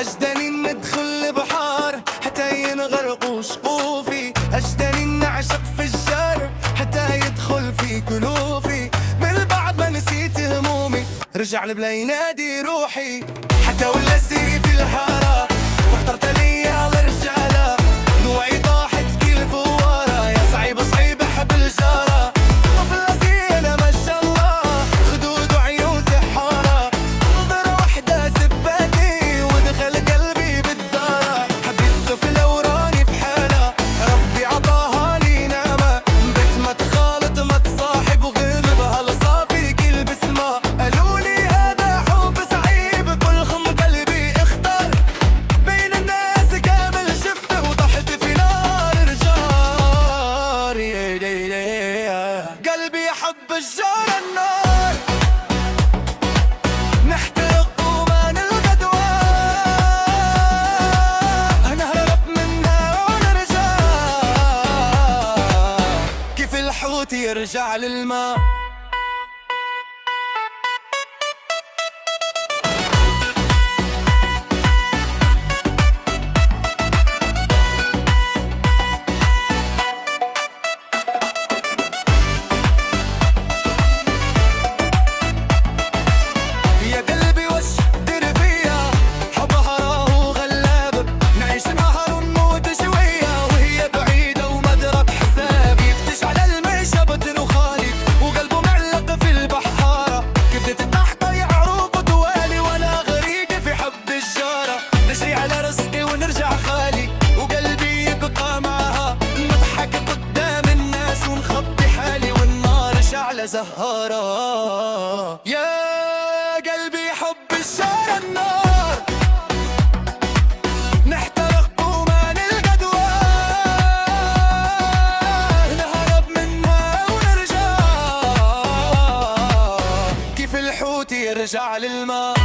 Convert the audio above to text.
أجدني ندخل البحار حتى ينغرقوا شقوفي، أجدني نعشق في الجار حتى يدخل في كلوفي. من بعد ما نسيت همومي رجع لبلا ينادي روحي، حتى ولا سيري في الحارة واخترت لي على رجالة. نوعي طاحت كل فوارة، يا صعيب صعيب حب الجارة. طفلة زينة ما شاء الله، خدود وعيون سحارة. نظرة واحدة سبتني ودخل قلبي بالدارة. حبيت طفلة وراني في حالة، ربي عطاها لي نعمة. بنت ما تخالط ما تصاحب وغلب هالصافي كل بسمة. قالوا لي هذا حب صعيب كلهم قلبي اختار، بين الناس كامل شفته وطحت في نار الجار. قلبي حب الجار النار، نحترق وما نلقى دواء. نهرب منها ونرجع كيف الحوت يرجع للماء. يا قلبي وش دير فيا، حبها راهو غلاب. نعيش معها ونموت شوية وهي بعيدة ومدرك حساب. يفتش على المعيشة بدن وخالي وقلبه معلق في البحارة. كبدت تحته يعروق دوالي وانا غريق في حب الجارة. نجري على رزقي ونرجع خالي وقلبي يبقى معها. نضحك قدام الناس ونخبي حالي والنار شعلة زهارة. يا قلبي حب الجار النار، نحترق وما نلقى دواء. نهرب منها ونرجع كيف الحوت يرجع للماء.